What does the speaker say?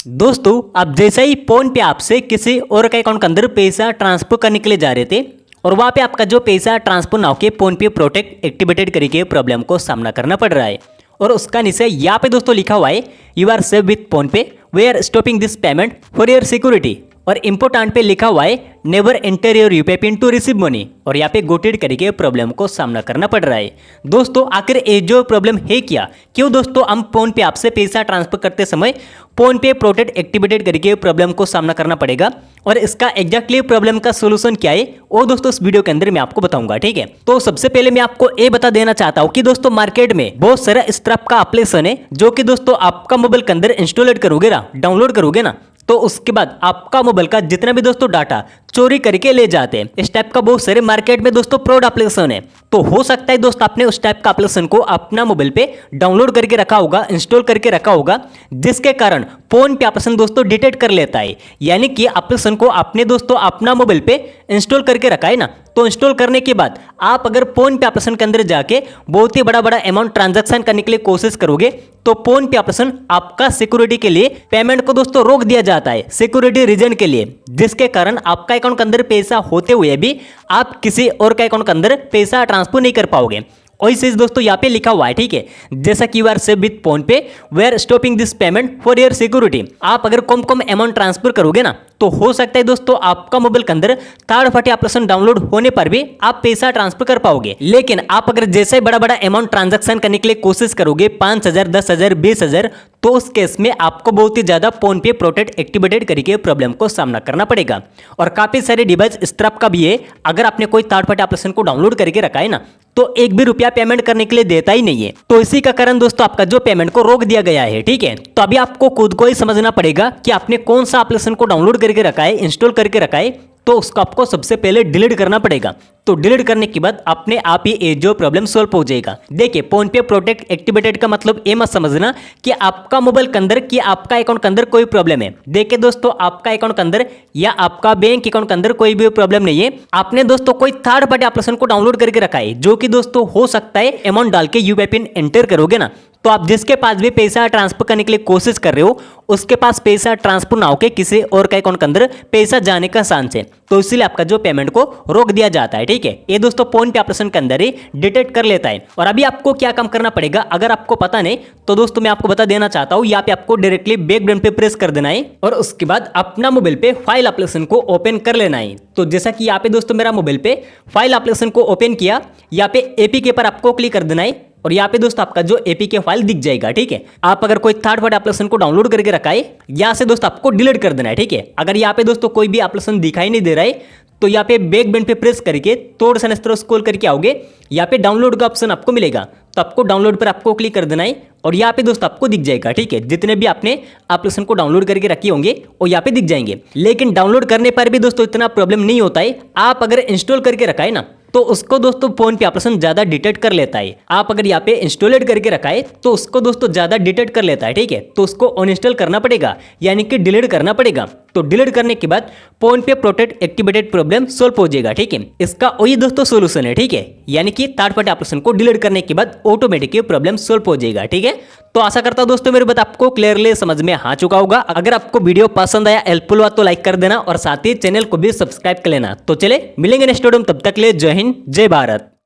दोस्तों आप जैसे ही फोन पे आपसे किसी और के अकाउंट के अंदर पैसा ट्रांसफर करने के लिए जा रहे थे और वहाँ पे आपका जो पैसा ट्रांसफर ना होकर फोन पे प्रोटेक्ट एक्टिवेटेड करके प्रॉब्लम को सामना करना पड़ रहा है। और उसका नीचे यहाँ पे दोस्तों लिखा हुआ है you are safe with PhonePe, we are stopping this payment for your security. और इम्पोर्टेंट पे लिखा हुआ है never enter your UPI PIN to receive money. और यहाँ पे गोटेड करके प्रॉब्लम को सामना करना पड़ रहा है। दोस्तों आखिर ये जो प्रॉब्लम है क्या, क्यों दोस्तों हम फोन पे आपसे पैसा ट्रांसफर करते समय फोन पे प्रोटेक्ट एक्टिवेटेड करके प्रॉब्लम को सामना करना पड़ेगा और इसका एग्जैक्टली प्रॉब्लम का सोल्यूशन क्या है वो दोस्तों इस वीडियो के अंदर मैं आपको बताऊंगा। ठीक है, तो सबसे पहले मैं आपको ये बता देना चाहता हूँ कि दोस्तों मार्केट में बहुत सारा इस तरह का एप्लीकेशन है जो कि दोस्तों आपका मोबाइल के अंदर इंस्टॉल करोगे ना, डाउनलोड करोगे ना, तो उसके बाद आपका मोबाइल का जितना भी दोस्तों डाटा चोरी करके ले जाते हैं। इस टाइप का बहुत सारे मार्केट में दोस्तों फ्रॉड एप्लीकेशन है। तो हो सकता है दोस्तों आपने उस टाइप का एप्लीकेशन को अपना मोबाइल पे डाउनलोड करके रखा होगा, इंस्टॉल करके रखा होगा, जिसके कारण फोन पे एप्लीकेशन दोस्तों डिटेक्ट कर लेता है। यानी कि एप्लीकेशन को आपने दोस्तों अपना मोबाइल पे इंस्टॉल करके रखा है ना, तो इंस्टॉल करने के बाद आप अगर फोन पे एप्लीकेशन के अंदर जाके बहुत ही बड़ा अमाउंट ट्रांजैक्शन करने के लिए कोशिश करोगे तो फोन पे एप्लीकेशन आपका सिक्योरिटी के लिए पेमेंट को दोस्तों रोक दिया जाता है, सिक्योरिटी रीजन के लिए, जिसके कारण आपका अकाउंट के अंदर पैसा होते हुए भी आप किसी और के अकाउंट के अंदर पैसा ट्रांसफर नहीं कर पाओगे। वही चीज दोस्तों यहाँ पे लिखा हुआ है। ठीक है, जैसा कि you are safe with PhonePe, we are stopping this payment for your security. आप अगर कम अमाउंट ट्रांसफर करोगे ना तो हो सकता है दोस्तों आपका मोबाइल के अंदर थर्ड पार्टी एप्लीकेशन डाउनलोड होने पर भी आप पैसा ट्रांसफर कर पाओगे। लेकिन आप अगर जैसे बड़ा अमाउंट ट्रांजैक्शन करने के लिए कोशिश करोगे 5,000, 10,000, 20,000, तो उस केस में आपको बहुत ही ज्यादा फोन पे प्रोटेक्ट एक्टिवेटेड करके प्रॉब्लम को सामना करना पड़ेगा। और काफी सारे डिवाइस इस तरह का भी है, अगर आपने कोई थर्ड पार्टी एप्लीकेशन को डाउनलोड करके रखा है ना तो एक भी रुपया पेमेंट करने के लिए देता ही नहीं है। तो इसी का कारण दोस्तों आपका जो पेमेंट को रोक दिया गया है। ठीक है, तो अभी आपको खुद को ही समझना पड़ेगा कि आपने कौन सा एप्लीकेशन को डाउनलोड करके रखा है, इंस्टॉल करके रखा है, तो उसको आपको सबसे पहले डिलीट करना पड़ेगा। तो डिलीट करने के बाद अपने आप ही ये जो प्रॉब्लम सॉल्व हो जाएगा। देखिए फोन पे प्रोटेक्ट एक्टिवेटेड का मतलब ये मत समझना कि आपका मोबाइल के अंदर कि आपका अकाउंट के अंदर कोई प्रॉब्लम है। देखिए दोस्तों आपका अकाउंट के अंदर या आपका बैंक अकाउंट के अंदर कोई भी प्रॉब्लम नहीं है। आपने दोस्तों कोई थर्ड पार्टी एप्लीकेशन को डाउनलोड करके रखा है जो कि दोस्तों हो सकता है अमाउंट डाल के यूपीआई पिन एंटर करोगे ना तो आप जिसके पास भी पैसा ट्रांसफर करने के लिए कोशिश कर रहे हो उसके पास पैसा ट्रांसफर ना होकर किसी और के अकाउंट के अंदर पैसा जाने का चांस है, तो इसलिए आपका जो पेमेंट को रोक दिया जाता है। ठीक है, ये दोस्तों फोन पे एप्लीकेशन के अंदर ही डिटेक्ट कर लेता है। और अभी आपको क्या काम करना पड़ेगा अगर आपको पता नहीं तो दोस्तों मैं आपको बता देना चाहता हूँ। यहाँ पे आपको डायरेक्टली बैक बटन पे प्रेस कर देना है और उसके बाद अपना मोबाइल पे फाइल एप्लीकेशन को ओपन कर लेना है। तो जैसा कि यहाँ पे दोस्तों मेरा मोबाइल पे फाइल एप्लीकेशन को ओपन किया, यहाँ पे एपीके पर आपको क्लिक कर देना है और यहाँ पे दोस्तों आपका जो एपीके फाइल दिख जाएगा। ठीक है, आप अगर कोई थर्ड पार्टी एप्लीकेशन को डाउनलोड करके रखा है यहाँ से दोस्तों आपको डिलीट कर देना है। ठीक है, अगर यहाँ पे दोस्तों कोई भी एप्लीकेशन दिखाई नहीं दे रहा है तो यहाँ पे बैक बटन पे प्रेस करके थोड़ा सा इस तरह स्क्रॉल करके आओगे, यहाँ पे डाउनलोड का ऑप्शन आपको मिलेगा, तो आपको डाउनलोड पर आपको क्लिक कर देना है और यहाँ पे दोस्तों आपको दिख जाएगा। ठीक है, जितने भी आपने एप्लीकेशन को डाउनलोड करके रखे होंगे वो यहाँ पे दिख जाएंगे। लेकिन डाउनलोड करने पर भी दोस्तों इतना प्रॉब्लम नहीं होता है। आप अगर इंस्टॉल करके रखा है ना तो उसको दोस्तों फोन पे एप्लीकेशन ज्यादा डिटेक्ट कर लेता है। आप अगर यहाँ पे इंस्टॉलेड करके रखा है तो उसको दोस्तों ज्यादा डिटेक्ट कर लेता है। ठीक है, तो उसको अनइंस्टॉल करना पड़ेगा यानी कि डिलीट करना पड़ेगा। तो डिलीट करने के बाद फोन पे प्रोटेक्ट एक्टिवेटेड प्रॉब्लम सॉल्व हो जाएगा। ठीक है, इसका वही दोस्तों सोल्यूशन है। ठीक है, यानी कि थर्ड पार्टी एप्लीकेशन को डिलीट करने के बाद ऑटोमेटिक प्रॉब्लम सॉल्व हो जाएगा। ठीक है, तो आशा करता हूं दोस्तों मेरी बात आपको क्लियरली समझ में आ चुका होगा। अगर आपको वीडियो पसंद आया, हेल्पफुल हुआ तो लाइक कर देना और साथ ही चैनल को भी सब्सक्राइब कर लेना। तो चले मिलेंगे नेक्स्ट वीडियो में, तब तक ले जय हिंद जय भारत।